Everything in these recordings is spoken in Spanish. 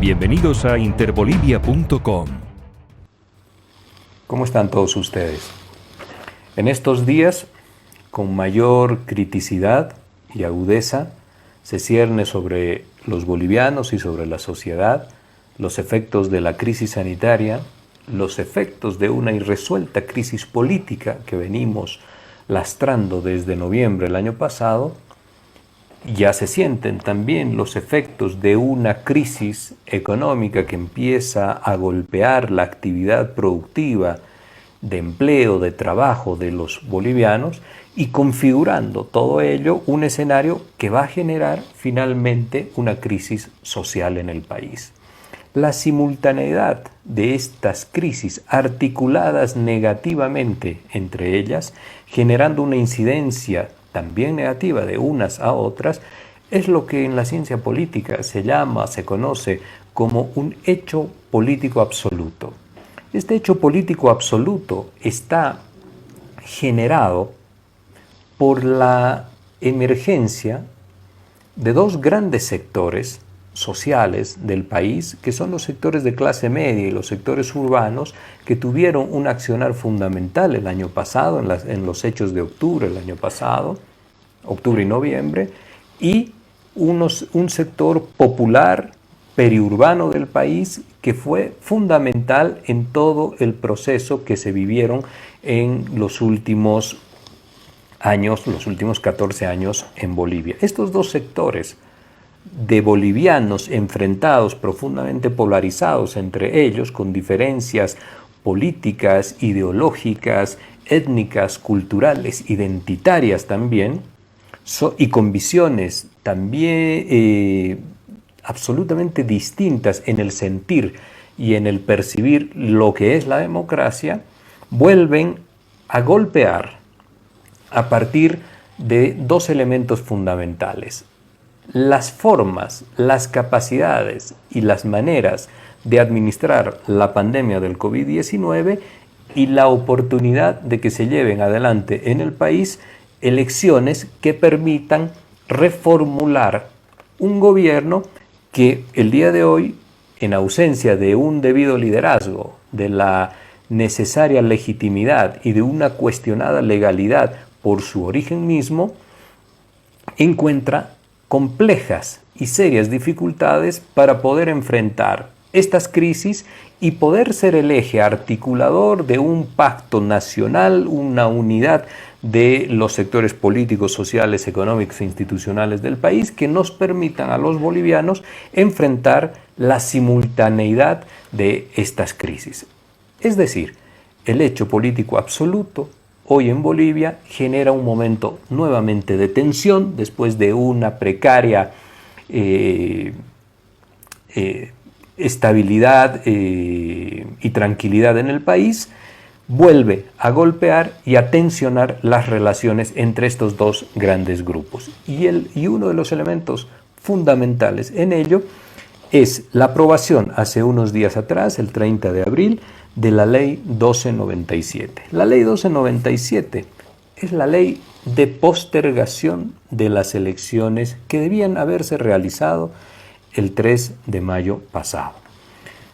Bienvenidos a interbolivia.com. ¿Cómo están todos ustedes? En estos días, con mayor criticidad y agudeza, se cierne sobre los bolivianos y sobre la sociedad los efectos de la crisis sanitaria, los efectos de una irresuelta crisis política que venimos lastrando desde noviembre del año pasado. Ya se sienten también los efectos de una crisis económica que empieza a golpear la actividad productiva de empleo, de trabajo de los bolivianos y configurando todo ello un escenario que va a generar finalmente una crisis social en el país. La simultaneidad de estas crisis articuladas negativamente entre ellas, generando una incidencia también negativa de unas a otras, es lo que en la ciencia política se conoce como un hecho político absoluto. Este hecho político absoluto está generado por la emergencia de dos grandes sectores sociales del país, que son los sectores de clase media y los sectores urbanos, que tuvieron un accionar fundamental el año pasado, en los hechos de octubre el año pasado, octubre y noviembre, y un sector popular periurbano del país que fue fundamental en todo el proceso que se vivieron en los últimos años, los últimos 14 años en Bolivia. Estos dos sectores de bolivianos enfrentados, profundamente polarizados entre ellos, con diferencias políticas, ideológicas, étnicas, culturales, identitarias también, y con visiones también absolutamente distintas en el sentir y en el percibir lo que es la democracia, vuelven a golpear a partir de dos elementos fundamentales: las formas, las capacidades y las maneras de administrar la pandemia del COVID-19 y la oportunidad de que se lleven adelante en el país elecciones que permitan reformular un gobierno que el día de hoy, en ausencia de un debido liderazgo, de la necesaria legitimidad y de una cuestionada legalidad por su origen mismo, encuentra complejas y serias dificultades para poder enfrentar estas crisis y poder ser el eje articulador de un pacto nacional, una unidad de los sectores políticos, sociales, económicos e institucionales del país que nos permitan a los bolivianos enfrentar la simultaneidad de estas crisis. Es decir, el hecho político absoluto hoy en Bolivia genera un momento nuevamente de tensión después de una precaria estabilidad y tranquilidad en el país. Vuelve a golpear y a tensionar las relaciones entre estos dos grandes grupos. Y uno de los elementos fundamentales en ello es la aprobación hace unos días atrás, el 30 de abril, de la Ley 1297. La Ley 1297 es la ley de postergación de las elecciones que debían haberse realizado el 3 de mayo pasado.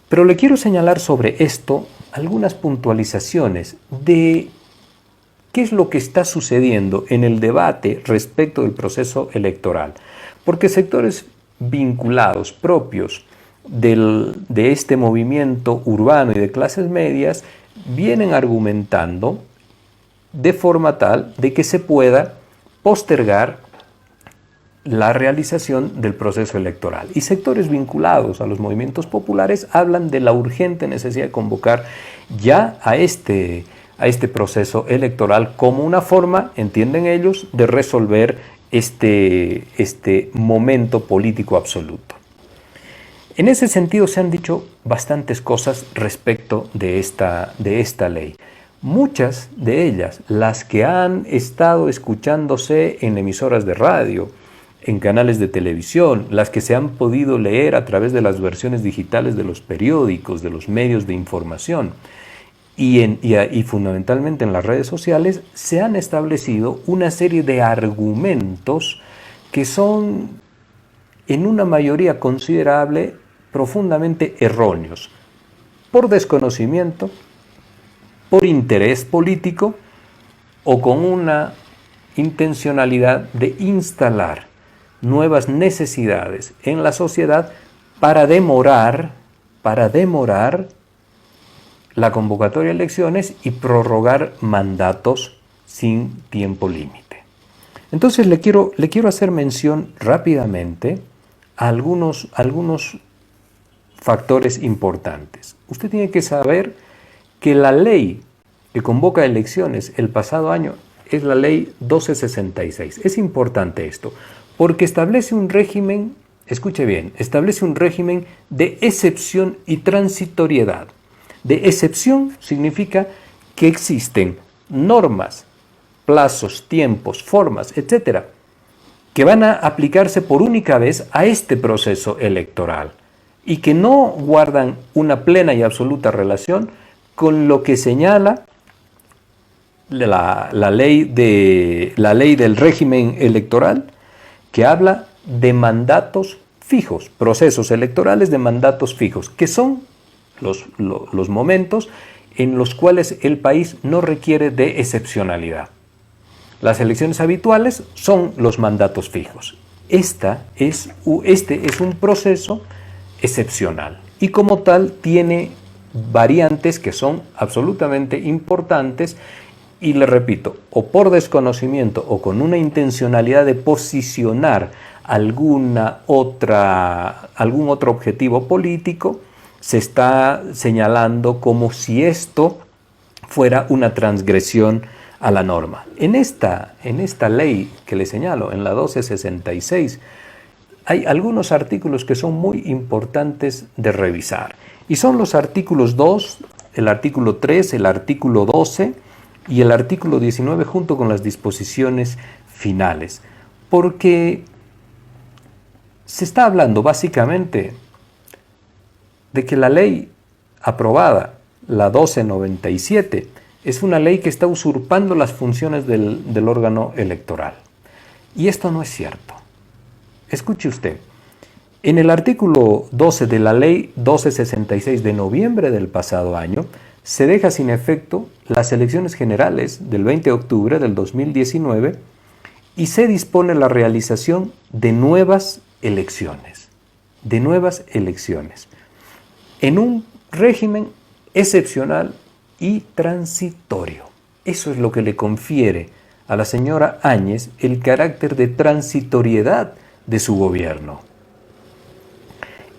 Pero le quiero señalar sobre esto algunas puntualizaciones de qué es lo que está sucediendo en el debate respecto del proceso electoral, porque sectores vinculados propios de este movimiento urbano y de clases medias vienen argumentando de forma tal de que se pueda postergar la realización del proceso electoral. Y sectores vinculados a los movimientos populares hablan de la urgente necesidad de convocar ya a este proceso electoral como una forma, entienden ellos, de resolver este momento político absoluto. En ese sentido se han dicho bastantes cosas respecto de esta ley. Muchas de ellas, las que han estado escuchándose en emisoras de radio, en canales de televisión, las que se han podido leer a través de las versiones digitales de los periódicos, de los medios de información y fundamentalmente en las redes sociales, se han establecido una serie de argumentos que son en una mayoría considerable profundamente erróneos, por desconocimiento, por interés político o con una intencionalidad de instalar nuevas necesidades en la sociedad para demorar la convocatoria de elecciones y prorrogar mandatos sin tiempo límite. Entonces le quiero hacer mención rápidamente a algunos factores importantes. Usted tiene que saber que la ley que convoca elecciones el pasado año es la ley 1266. Es importante esto, porque establece un régimen, escuche bien, establece un régimen de excepción y transitoriedad. De excepción significa que existen normas, plazos, tiempos, formas, etcétera, que van a aplicarse por única vez a este proceso electoral y que no guardan una plena y absoluta relación con lo que señala la ley del régimen electoral, que habla de mandatos fijos, procesos electorales de mandatos fijos, que son los momentos en los cuales el país no requiere de excepcionalidad. Las elecciones habituales son los mandatos fijos. Este es un proceso excepcional y como tal tiene variantes que son absolutamente importantes y le repito, o por desconocimiento o con una intencionalidad de posicionar algún otro objetivo político, se está señalando como si esto fuera una transgresión a la norma. En esta ley que le señalo, en la 1266, hay algunos artículos que son muy importantes de revisar. Y son los artículos 2, el artículo 3, el artículo 12 y el artículo 19 junto con las disposiciones finales. Porque se está hablando básicamente de que la ley aprobada, la 1297, es una ley que está usurpando las funciones del órgano electoral. Y esto no es cierto. Escuche usted, en el artículo 12 de la ley 1266 de noviembre del pasado año, se deja sin efecto las elecciones generales del 20 de octubre del 2019 y se dispone la realización de nuevas elecciones, en un régimen excepcional y transitorio. Eso es lo que le confiere a la señora Áñez el carácter de transitoriedad de su gobierno.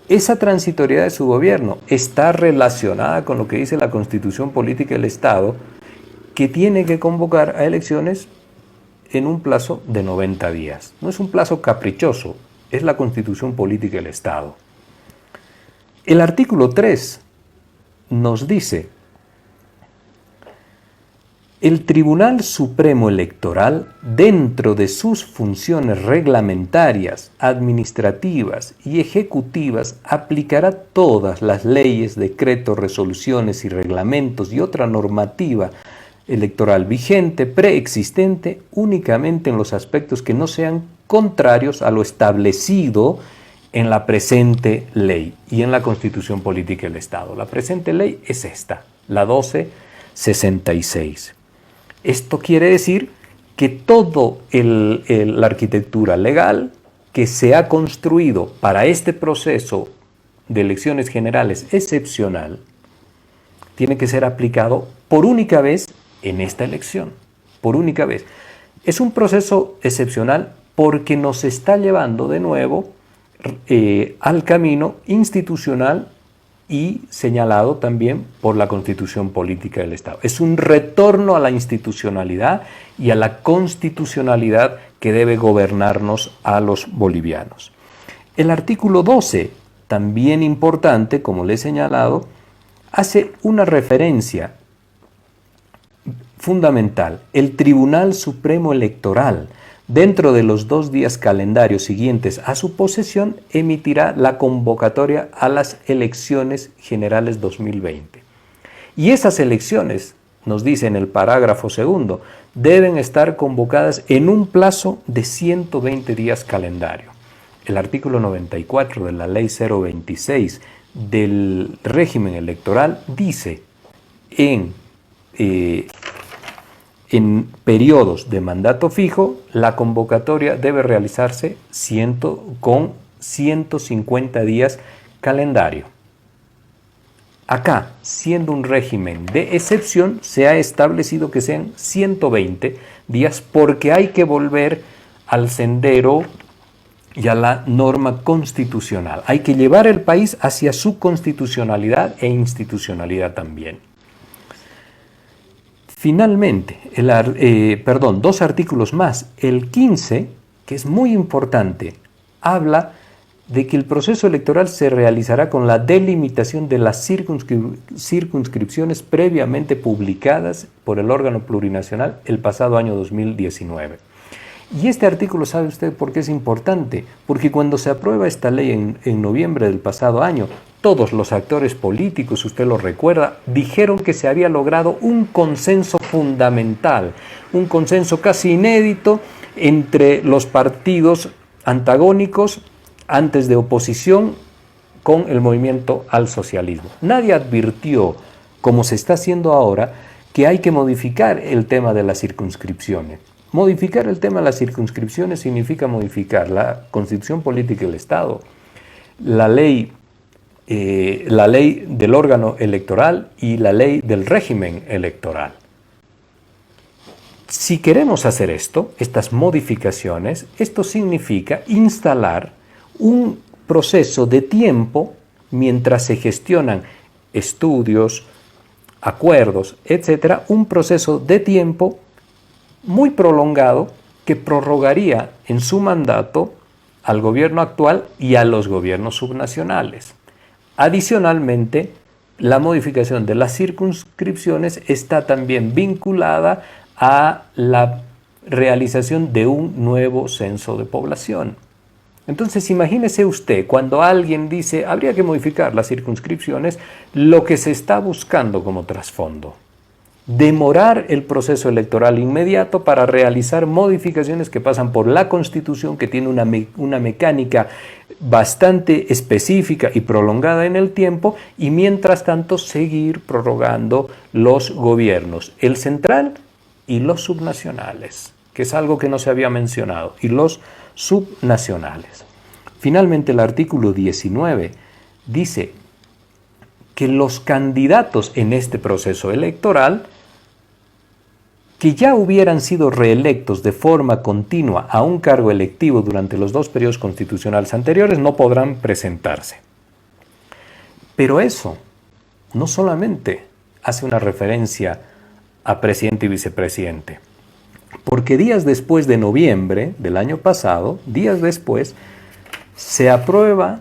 Esa transitoriedad de su gobierno está relacionada con lo que dice la Constitución Política del Estado, que tiene que convocar a elecciones en un plazo de 90 días. No es un plazo caprichoso, es la Constitución Política del Estado. El artículo 3 nos dice: el Tribunal Supremo Electoral, dentro de sus funciones reglamentarias, administrativas y ejecutivas, aplicará todas las leyes, decretos, resoluciones y reglamentos y otra normativa electoral vigente, preexistente, únicamente en los aspectos que no sean contrarios a lo establecido en la presente ley y en la Constitución Política del Estado. La presente ley es esta, la 1266. Esto quiere decir que toda la arquitectura legal que se ha construido para este proceso de elecciones generales excepcional tiene que ser aplicado por única vez en esta elección, por única vez. Es un proceso excepcional porque nos está llevando de nuevo al camino institucional y señalado también por la Constitución Política del Estado. Es un retorno a la institucionalidad y a la constitucionalidad que debe gobernarnos a los bolivianos. El artículo 12, también importante, como le he señalado, hace una referencia fundamental. El Tribunal Supremo Electoral, dentro de los 2 días calendarios siguientes a su posesión, emitirá la convocatoria a las elecciones generales 2020. Y esas elecciones, nos dice en el parágrafo 2, deben estar convocadas en un plazo de 120 días calendario. el artículo 94 de la Ley 026 del régimen electoral dice en periodos de mandato fijo, la convocatoria debe realizarse con 150 días calendario. Acá, siendo un régimen de excepción, se ha establecido que sean 120 días porque hay que volver al sendero y a la norma constitucional. Hay que llevar el país hacia su constitucionalidad e institucionalidad también. Finalmente, dos artículos más. El 15, que es muy importante, habla de que el proceso electoral se realizará con la delimitación de las circunscripciones previamente publicadas por el órgano plurinacional el pasado año 2019. Y este artículo, ¿sabe usted por qué es importante? Porque cuando se aprueba esta ley en noviembre del pasado año, todos los actores políticos, usted lo recuerda, dijeron que se había logrado un consenso fundamental, un consenso casi inédito entre los partidos antagónicos antes de oposición con el movimiento al socialismo. Nadie advirtió, como se está haciendo ahora, que hay que modificar el tema de las circunscripciones. Modificar el tema de las circunscripciones significa modificar la Constitución Política del Estado, la ley del órgano electoral y la ley del régimen electoral. Si queremos hacer estas modificaciones, esto significa instalar un proceso de tiempo mientras se gestionan estudios, acuerdos, etcétera, un proceso de tiempo muy prolongado que prorrogaría en su mandato al gobierno actual y a los gobiernos subnacionales. Adicionalmente, la modificación de las circunscripciones está también vinculada a la realización de un nuevo censo de población. Entonces, imagínese usted, cuando alguien dice habría que modificar las circunscripciones, lo que se está buscando como trasfondo. Demorar el proceso electoral inmediato para realizar modificaciones que pasan por la Constitución, que tiene una mecánica bastante específica y prolongada en el tiempo, y mientras tanto seguir prorrogando los gobiernos, el central y los subnacionales, que es algo que no se había mencionado, y los subnacionales. Finalmente, el artículo 19 dice que los candidatos en este proceso electoral que ya hubieran sido reelectos de forma continua a un cargo electivo durante los 2 periodos constitucionales anteriores no podrán presentarse. Pero eso no solamente hace una referencia a presidente y vicepresidente, porque días después de noviembre del año pasado, días después, se aprueba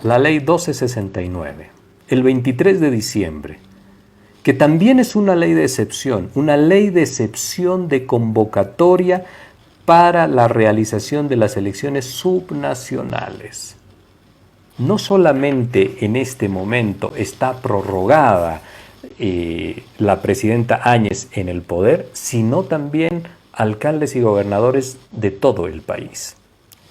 la ley 1269, el 23 de diciembre, que también es una ley de excepción de convocatoria para la realización de las elecciones subnacionales. No solamente en este momento está prorrogada la presidenta Áñez en el poder, sino también alcaldes y gobernadores de todo el país,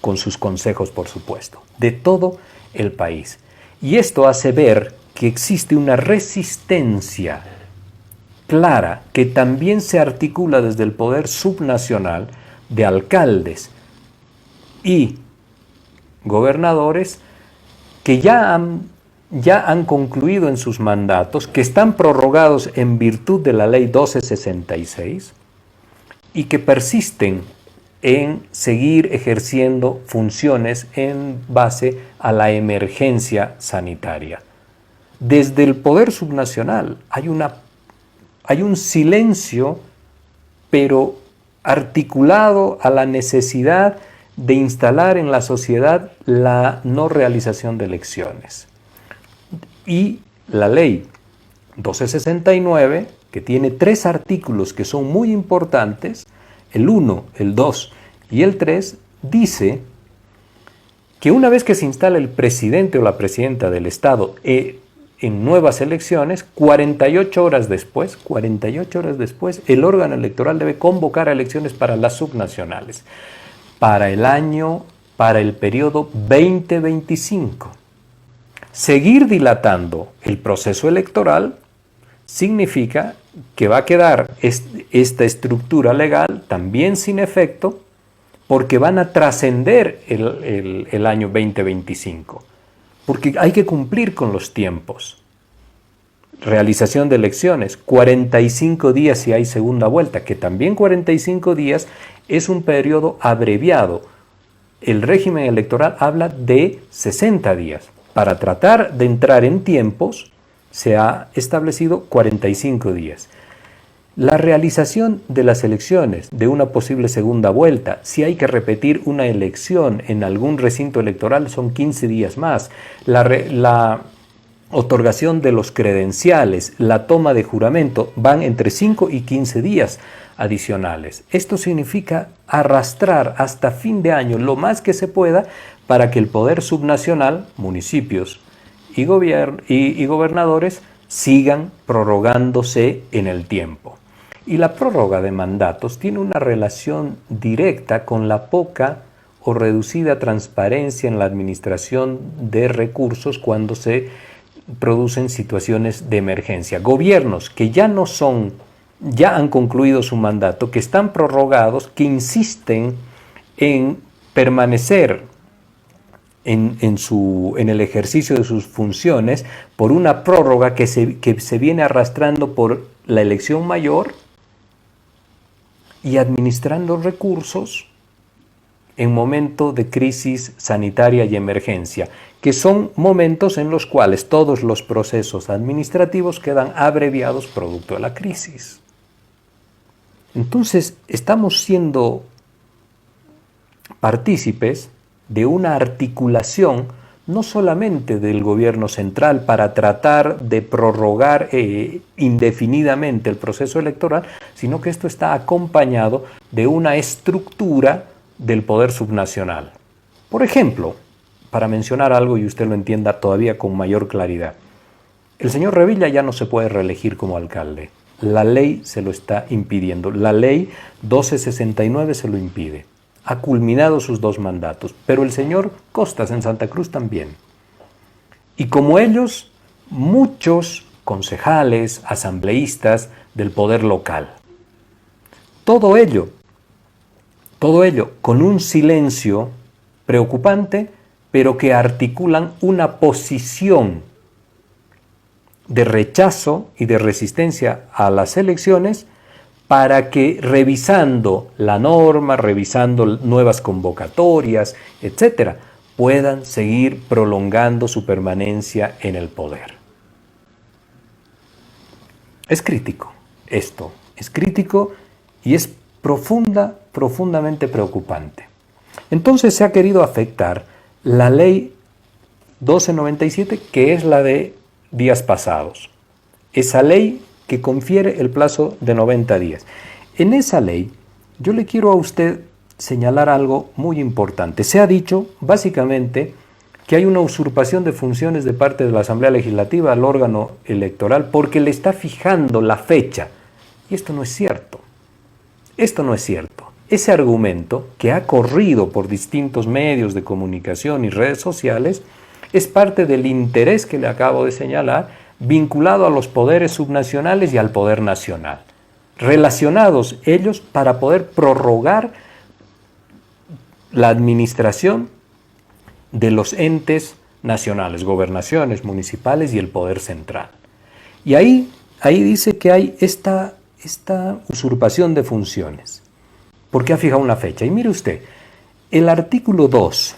con sus consejos, por supuesto, de todo el país. Y esto hace ver que existe una resistencia clara que también se articula desde el poder subnacional de alcaldes y gobernadores que ya han concluido en sus mandatos, que están prorrogados en virtud de la ley 1266 y que persisten en seguir ejerciendo funciones en base a la emergencia sanitaria. Desde el poder subnacional hay un silencio, pero articulado a la necesidad de instalar en la sociedad la no realización de elecciones. Y la ley 1269, que tiene 3 artículos que son muy importantes, el 1, el 2 y el 3, dice que una vez que se instala el presidente o la presidenta del Estado en nuevas elecciones, 48 horas después, el órgano electoral debe convocar a elecciones para las subnacionales, para el año para el periodo 2025. Seguir dilatando el proceso electoral significa que va a quedar esta estructura legal también sin efecto, porque van a trascender el año 2025, porque hay que cumplir con los tiempos. Realización de elecciones, 45 días si hay segunda vuelta, que también 45 días es un periodo abreviado. El régimen electoral habla de 60 días. Para tratar de entrar en tiempos, se ha establecido 45 días. La realización de las elecciones, de una posible segunda vuelta, si hay que repetir una elección en algún recinto electoral, son 15 días más. La otorgación de los credenciales, la toma de juramento, van entre 5 y 15 días adicionales. Esto significa arrastrar hasta fin de año lo más que se pueda para que el poder subnacional, municipios y gobernadores, sigan prorrogándose en el tiempo. Y la prórroga de mandatos tiene una relación directa con la poca o reducida transparencia en la administración de recursos cuando se producen situaciones de emergencia. Gobiernos que ya han concluido su mandato, que están prorrogados, que insisten en permanecer en el ejercicio de sus funciones por una prórroga que se viene arrastrando por la elección mayor y administrando recursos en momento de crisis sanitaria y emergencia, que son momentos en los cuales todos los procesos administrativos quedan abreviados producto de la crisis. Entonces, estamos siendo partícipes de una articulación no solamente del gobierno central para tratar de prorrogar indefinidamente el proceso electoral, sino que esto está acompañado de una estructura del poder subnacional. Por ejemplo, para mencionar algo y usted lo entienda todavía con mayor claridad, el señor Revilla ya no se puede reelegir como alcalde. La ley se lo está impidiendo. La ley 1269 se lo impide. Ha culminado sus 2 mandatos, pero el señor Costas en Santa Cruz también. Y como ellos, muchos concejales, asambleístas del poder local. Todo ello con un silencio preocupante, pero que articulan una posición de rechazo y de resistencia a las elecciones para que, revisando la norma, revisando nuevas convocatorias, etcétera, puedan seguir prolongando su permanencia en el poder. Es crítico esto, es crítico y es profundamente preocupante. Entonces se ha querido afectar la ley 1297, que es la de días pasados. Esa ley que confiere el plazo de 90 días. En esa ley, yo le quiero a usted señalar algo muy importante. Se ha dicho, básicamente, que hay una usurpación de funciones de parte de la Asamblea Legislativa al órgano electoral porque le está fijando la fecha. Y esto no es cierto. Esto no es cierto. Ese argumento, que ha corrido por distintos medios de comunicación y redes sociales, es parte del interés que le acabo de señalar, vinculado a los poderes subnacionales y al poder nacional, relacionados ellos para poder prorrogar la administración de los entes nacionales, gobernaciones, municipales y el poder central. Y ahí dice que hay esta usurpación de funciones, porque ha fijado una fecha. Y mire usted, el artículo 2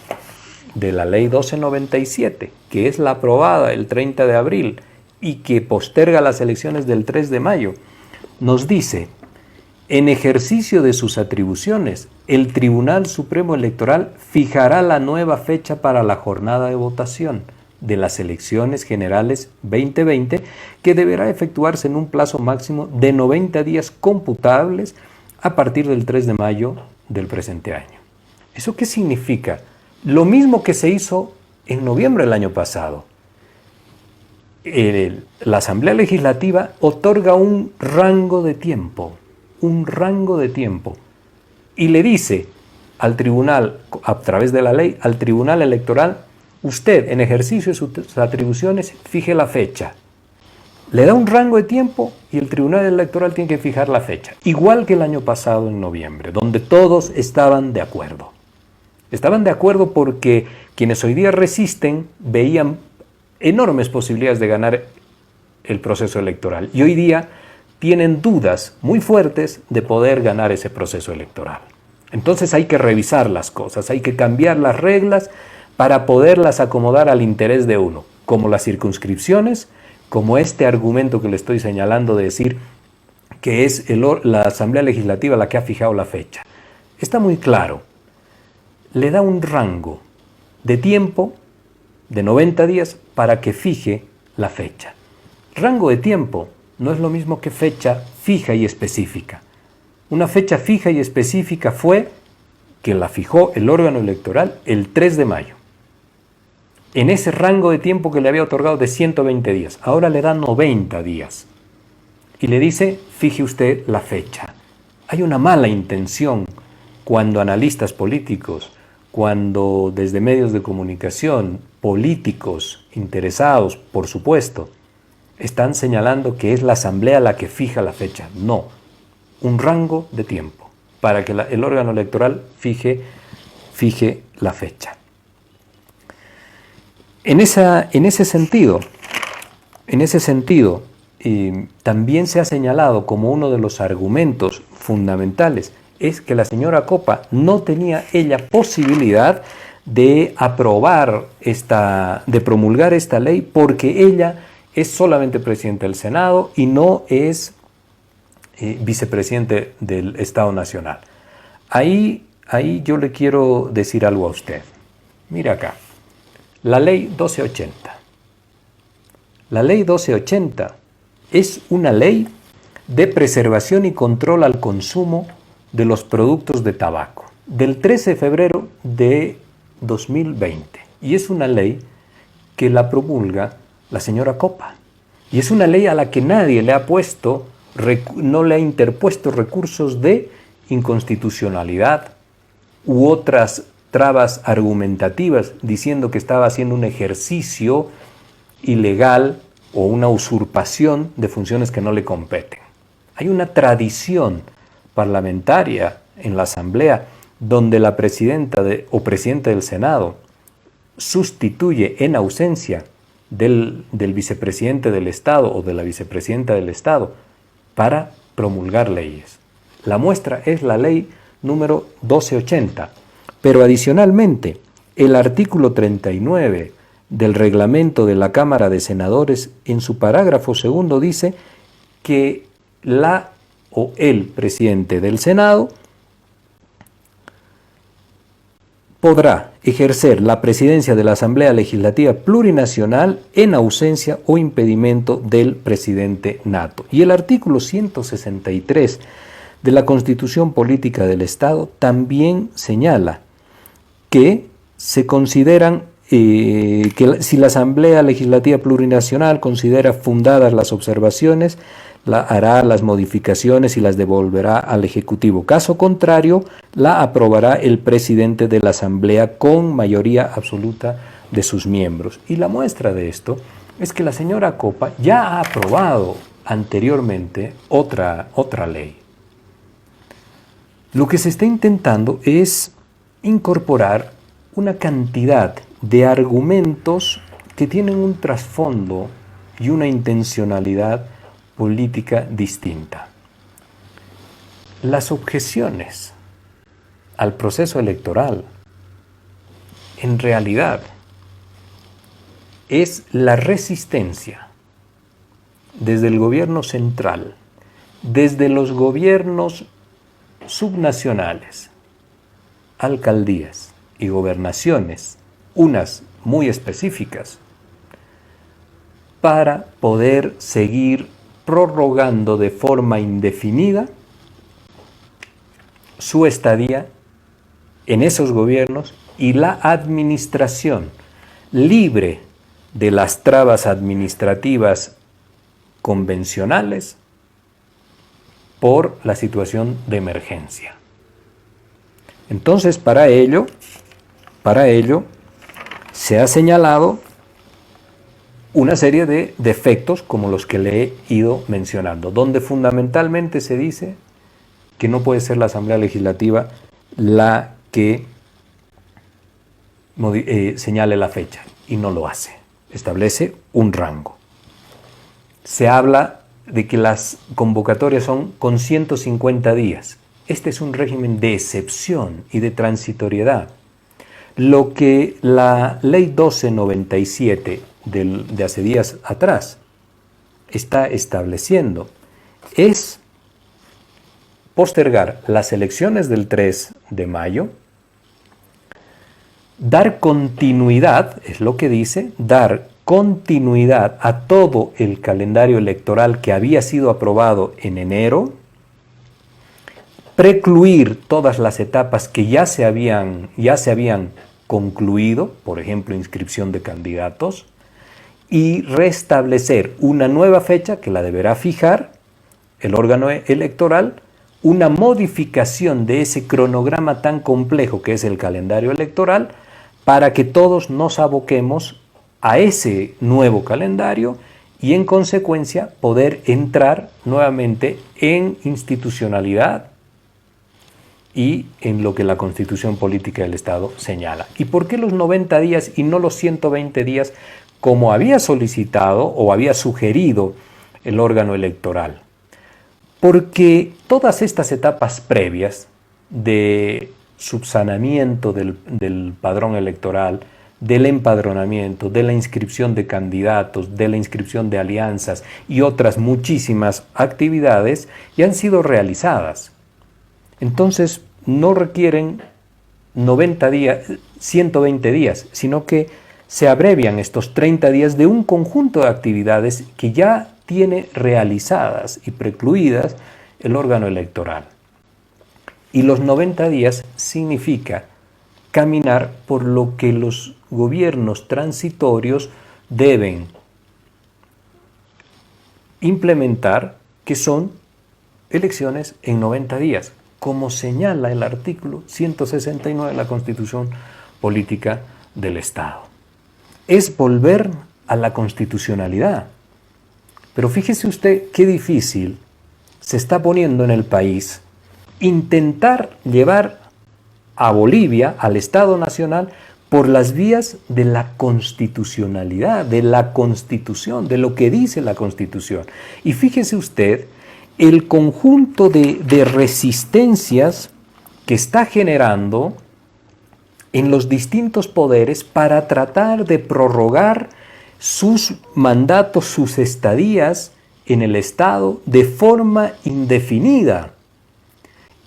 de la ley 1297, que es la aprobada el 30 de abril y que posterga las elecciones del 3 de mayo, nos dice: en ejercicio de sus atribuciones, el Tribunal Supremo Electoral fijará la nueva fecha para la jornada de votación de las elecciones generales 2020, que deberá efectuarse en un plazo máximo de 90 días computables a partir del 3 de mayo del presente año. ¿Eso qué significa? Lo mismo que se hizo en noviembre del año pasado. La Asamblea Legislativa otorga un rango de tiempo, y le dice al tribunal, a través de la ley, al tribunal electoral, usted, en ejercicio de sus atribuciones, fije la fecha. Le da un rango de tiempo y el tribunal electoral tiene que fijar la fecha. Igual que el año pasado en noviembre, donde todos estaban de acuerdo. Estaban de acuerdo porque quienes hoy día resisten veían enormes posibilidades de ganar el proceso electoral. Y hoy día tienen dudas muy fuertes de poder ganar ese proceso electoral. Entonces hay que revisar las cosas, hay que cambiar las reglas para poderlas acomodar al interés de uno, como las circunscripciones, como este argumento que le estoy señalando de decir que es la Asamblea Legislativa la que ha fijado la fecha. Está muy claro, le da un rango de tiempo de 90 días para que fije la fecha. Rango de tiempo no es lo mismo que fecha fija y específica. Una fecha fija y específica fue que la fijó el órgano electoral el 3 de mayo. En ese rango de tiempo que le había otorgado de 120 días. Ahora le da 90 días. Y le dice, fije usted la fecha. Hay una mala intención cuando analistas políticos, cuando desde medios de comunicación, políticos interesados, por supuesto, están señalando que es la Asamblea la que fija la fecha. No, un rango de tiempo para que el órgano electoral fije la fecha. En ese sentido, también se ha señalado como uno de los argumentos fundamentales es que la señora Copa no tenía ella posibilidad de de promulgar esta ley porque ella es solamente presidente del Senado y no es vicepresidente del Estado Nacional. Ahí yo le quiero decir algo a usted. Mira acá, la ley 1280. La ley 1280 es una ley de preservación y control al consumo de los productos de tabaco, del 13 de febrero de 2020. Y es una ley que la promulga la señora Copa. Y es una ley a la que nadie le ha no le ha interpuesto recursos de inconstitucionalidad u otras trabas argumentativas diciendo que estaba haciendo un ejercicio ilegal o una usurpación de funciones que no le competen. Hay una tradición parlamentaria en la Asamblea donde la presidenta o presidente del Senado sustituye en ausencia del vicepresidente del Estado o de la vicepresidenta del Estado para promulgar leyes. La muestra es la ley número 1280, pero adicionalmente el artículo 39 del reglamento de la Cámara de Senadores en su parágrafo segundo dice que la o el presidente del Senado podrá ejercer la presidencia de la Asamblea Legislativa Plurinacional en ausencia o impedimento del presidente nato. Y el artículo 163 de la Constitución Política del Estado también señala que se consideran que si la Asamblea Legislativa Plurinacional considera fundadas las observaciones, hará las modificaciones y las devolverá al Ejecutivo. Caso contrario, la aprobará el presidente de la Asamblea con mayoría absoluta de sus miembros. Y la muestra de esto es que la señora Copa ya ha aprobado anteriormente otra ley. Lo que se está intentando es incorporar una cantidad de argumentos que tienen un trasfondo y una intencionalidad política distinta. Las objeciones al proceso electoral en realidad es la resistencia desde el gobierno central, desde los gobiernos subnacionales, alcaldías y gobernaciones, unas muy específicas, para poder seguir prorrogando de forma indefinida su estadía en esos gobiernos y la administración libre de las trabas administrativas convencionales por la situación de emergencia. Entonces, para ello se ha señalado una serie de defectos como los que le he ido mencionando, donde fundamentalmente se dice que no puede ser la Asamblea Legislativa la que señale la fecha, y no lo hace. Establece un rango. Se habla de que las convocatorias son con 150 días. Este es un régimen de excepción y de transitoriedad. Lo que la Ley 1297 de hace días atrás está estableciendo es postergar las elecciones del 3 de mayo, dar continuidad, es lo que dice, dar continuidad a todo el calendario electoral que había sido aprobado en enero, precluir todas las etapas que ya se habían concluido, por ejemplo, inscripción de candidatos, y restablecer una nueva fecha que la deberá fijar el órgano electoral, una modificación de ese cronograma tan complejo que es el calendario electoral, para que todos nos aboquemos a ese nuevo calendario y en consecuencia poder entrar nuevamente en institucionalidad y en lo que la Constitución Política del Estado señala. ¿Y por qué los 90 días y no los 120 días como había solicitado o había sugerido el órgano electoral? Porque todas estas etapas previas de subsanamiento del padrón electoral, del empadronamiento, de la inscripción de candidatos, de la inscripción de alianzas y otras muchísimas actividades ya han sido realizadas. Entonces no requieren 90 días, 120 días, sino que se abrevian estos 30 días de un conjunto de actividades que ya tiene realizadas y precluidas el órgano electoral. Y los 90 días significa caminar por lo que los gobiernos transitorios deben implementar, que son elecciones en 90 días, como señala el artículo 169 de la Constitución Política del Estado. Es volver a la constitucionalidad. Pero fíjese usted qué difícil se está poniendo en el país intentar llevar a Bolivia, al Estado Nacional, por las vías de la constitucionalidad, de la Constitución, de lo que dice la Constitución. Y fíjese usted el conjunto de resistencias que está generando en los distintos poderes para tratar de prorrogar sus mandatos, sus estadías en el Estado de forma indefinida.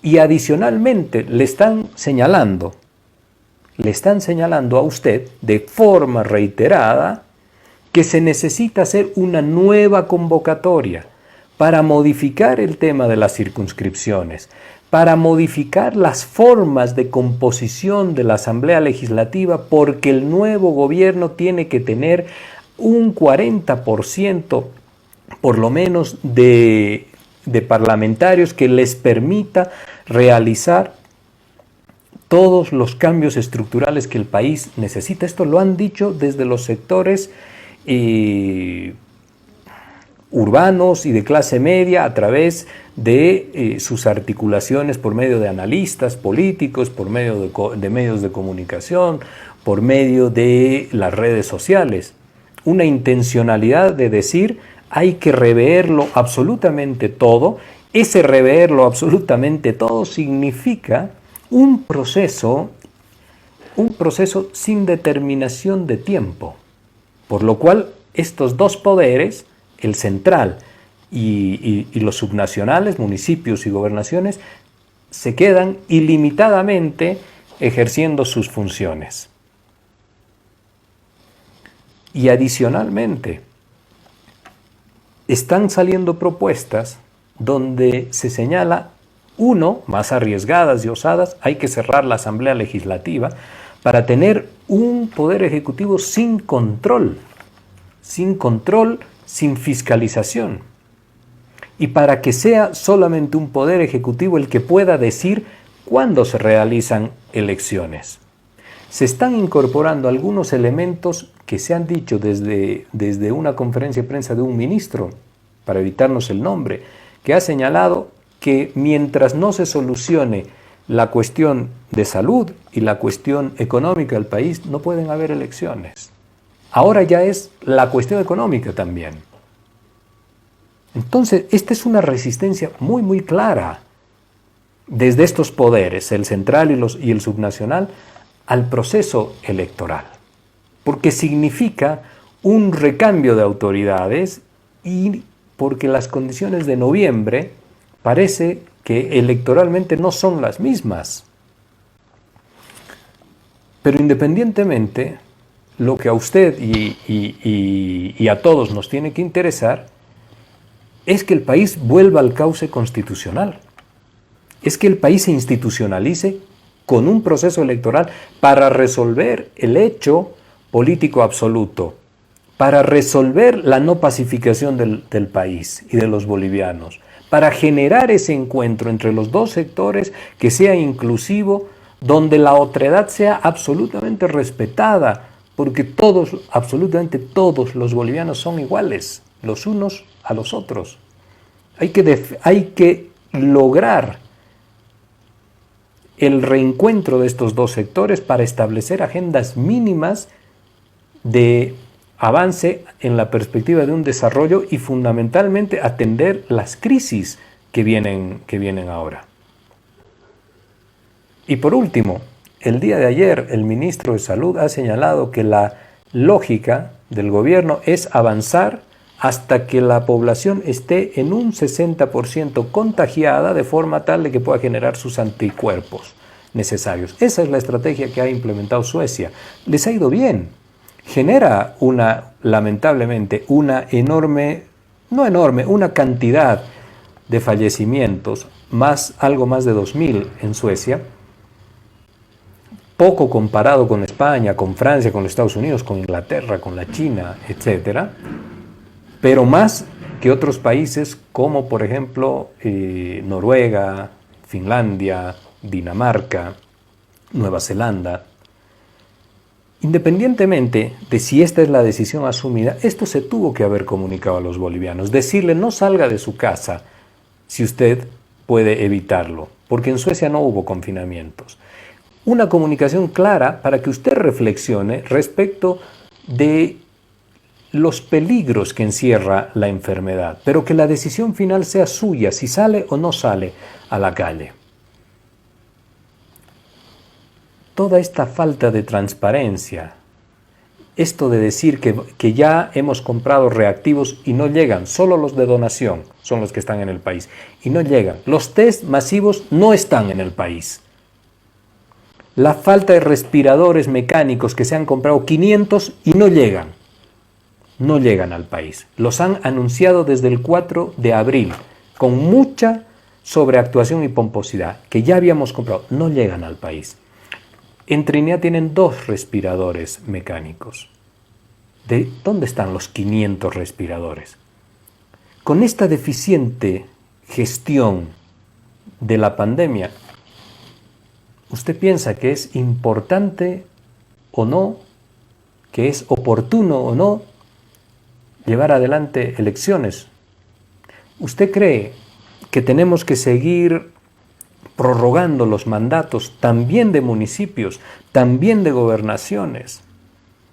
Y adicionalmente le están señalando a usted de forma reiterada que se necesita hacer una nueva convocatoria para modificar el tema de las circunscripciones, para modificar las formas de composición de la Asamblea Legislativa, porque el nuevo gobierno tiene que tener un 40% por lo menos de parlamentarios que les permita realizar todos los cambios estructurales que el país necesita. Esto lo han dicho desde los sectores urbanos y de clase media a través de sus articulaciones por medio de analistas políticos, por medio de medios de comunicación, por medio de las redes sociales. Una intencionalidad de decir hay que reverlo absolutamente todo. Ese reverlo absolutamente todo significa un proceso sin determinación de tiempo, por lo cual estos dos poderes, el central y los subnacionales, municipios y gobernaciones, se quedan ilimitadamente ejerciendo sus funciones. Y adicionalmente, están saliendo propuestas donde se señala, uno, más arriesgadas y osadas, hay que cerrar la Asamblea Legislativa para tener un poder ejecutivo sin control, sin fiscalización. Y para que sea solamente un poder ejecutivo el que pueda decir ¿Cuándo se realizan elecciones? Se están incorporando algunos elementos que se han dicho desde una conferencia de prensa de un ministro, para evitarnos el nombre, que ha señalado que mientras no se solucione la cuestión de salud y la cuestión económica del país, no pueden haber elecciones. Ahora ya es la cuestión económica también. Entonces, esta es una resistencia muy, muy clara desde estos poderes, el central y el subnacional, al proceso electoral, porque significa un recambio de autoridades y porque las condiciones de noviembre parece que electoralmente no son las mismas. Pero independientemente, lo que a usted y a todos nos tiene que interesar es que el país vuelva al cauce constitucional, es que el país se institucionalice con un proceso electoral para resolver el hecho político absoluto, para resolver la no pacificación del país y de los bolivianos, para generar ese encuentro entre los dos sectores que sea inclusivo, donde la otredad sea absolutamente respetada, porque todos, absolutamente todos los bolivianos son iguales, los unos a los otros. Hay que lograr el reencuentro de estos dos sectores para establecer agendas mínimas de avance en la perspectiva de un desarrollo y fundamentalmente atender las crisis que vienen ahora. Y por último, el día de ayer el ministro de Salud ha señalado que la lógica del gobierno es avanzar hasta que la población esté en un 60% contagiada de forma tal de que pueda generar sus anticuerpos necesarios. Esa es la estrategia que ha implementado Suecia. Les ha ido bien. Genera lamentablemente, una cantidad de fallecimientos, algo más de 2.000 en Suecia, poco comparado con España, con Francia, con los Estados Unidos, con Inglaterra, con la China, etcétera, pero más que otros países como por ejemplo Noruega, Finlandia, Dinamarca, Nueva Zelanda. Independientemente de si esta es la decisión asumida, esto se tuvo que haber comunicado a los bolivianos, decirle no salga de su casa si usted puede evitarlo, porque en Suecia no hubo confinamientos. Una comunicación clara para que usted reflexione respecto de los peligros que encierra la enfermedad, pero que la decisión final sea suya, si sale o no sale a la calle. Toda esta falta de transparencia, esto de decir que ya hemos comprado reactivos y no llegan, solo los de donación son los que están en el país, y no llegan. Los test masivos no están en el país. La falta de respiradores mecánicos que se han comprado 500 y no llegan al país. Los han anunciado desde el 4 de abril, con mucha sobreactuación y pomposidad, que ya habíamos comprado, no llegan al país. En Trinidad tienen 2 respiradores mecánicos. ¿De dónde están los 500 respiradores? Con esta deficiente gestión de la pandemia, ¿usted piensa que es importante o no, que es oportuno o no llevar adelante elecciones? ¿Usted cree que tenemos que seguir prorrogando los mandatos también de municipios, también de gobernaciones,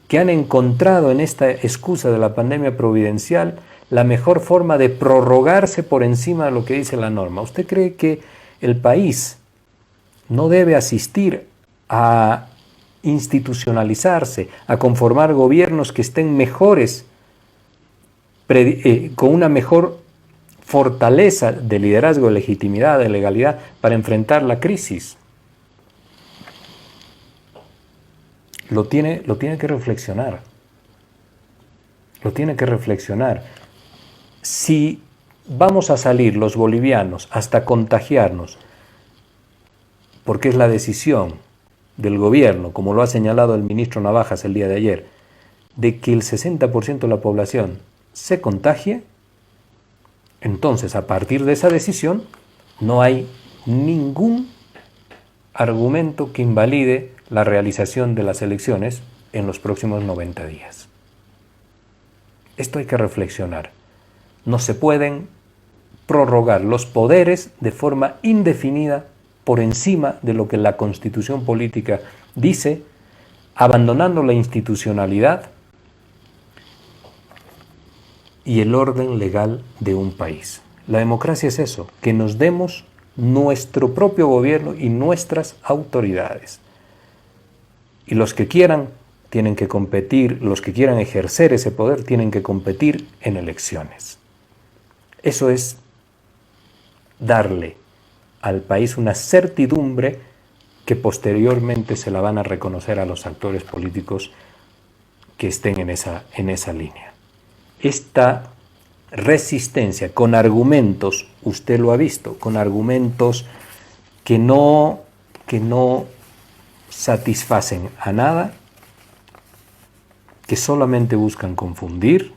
que han encontrado en esta excusa de la pandemia providencial la mejor forma de prorrogarse por encima de lo que dice la norma? ¿Usted cree que el país no debe asistir a institucionalizarse, a conformar gobiernos que estén mejores, con una mejor fortaleza de liderazgo, de legitimidad, de legalidad para enfrentar la crisis? Lo tiene que reflexionar. Lo tiene que reflexionar. Si vamos a salir los bolivianos hasta contagiarnos, porque es la decisión del gobierno, como lo ha señalado el ministro Navajas el día de ayer, de que el 60% de la población se contagie, entonces a partir de esa decisión no hay ningún argumento que invalide la realización de las elecciones en los próximos 90 días. Esto hay que reflexionar. No se pueden prorrogar los poderes de forma indefinida por encima de lo que la Constitución política dice, abandonando la institucionalidad y el orden legal de un país. La democracia es eso, que nos demos nuestro propio gobierno y nuestras autoridades. Y los que quieran tienen que competir, los que quieran ejercer ese poder tienen que competir en elecciones. Eso es darle al país una certidumbre que posteriormente se la van a reconocer a los actores políticos que estén en esa línea. Esta resistencia con argumentos, usted lo ha visto, con argumentos que no satisfacen a nada, que solamente buscan confundir,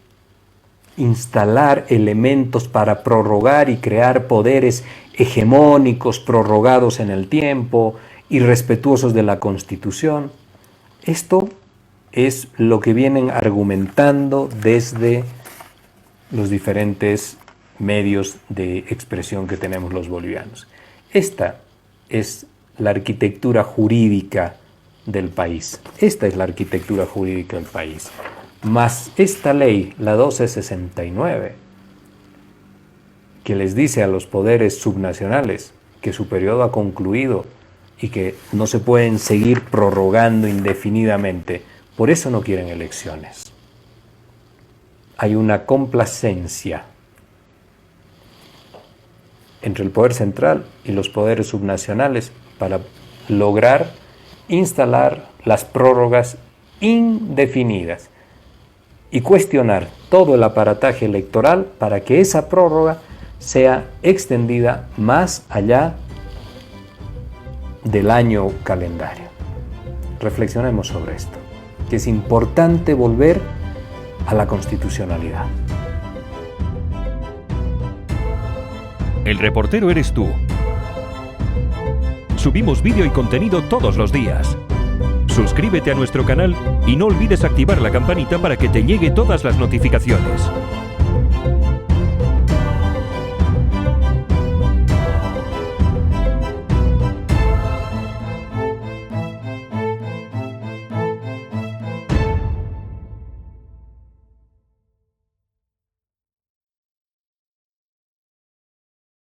instalar elementos para prorrogar y crear poderes hegemónicos prorrogados en el tiempo, irrespetuosos de la Constitución. Esto es lo que vienen argumentando desde los diferentes medios de expresión que tenemos los bolivianos. Esta es la arquitectura jurídica del país. Esta es la arquitectura jurídica del país. Más esta ley, la 1269, que les dice a los poderes subnacionales que su periodo ha concluido y que no se pueden seguir prorrogando indefinidamente. Por eso no quieren elecciones. Hay una complacencia entre el poder central y los poderes subnacionales para lograr instalar las prórrogas indefinidas y cuestionar todo el aparataje electoral para que esa prórroga sea extendida más allá del año calendario. Reflexionemos sobre esto, que es importante volver a la constitucionalidad. El reportero eres tú. Subimos vídeo y contenido todos los días. Suscríbete a nuestro canal y no olvides activar la campanita para que te llegue todas las notificaciones.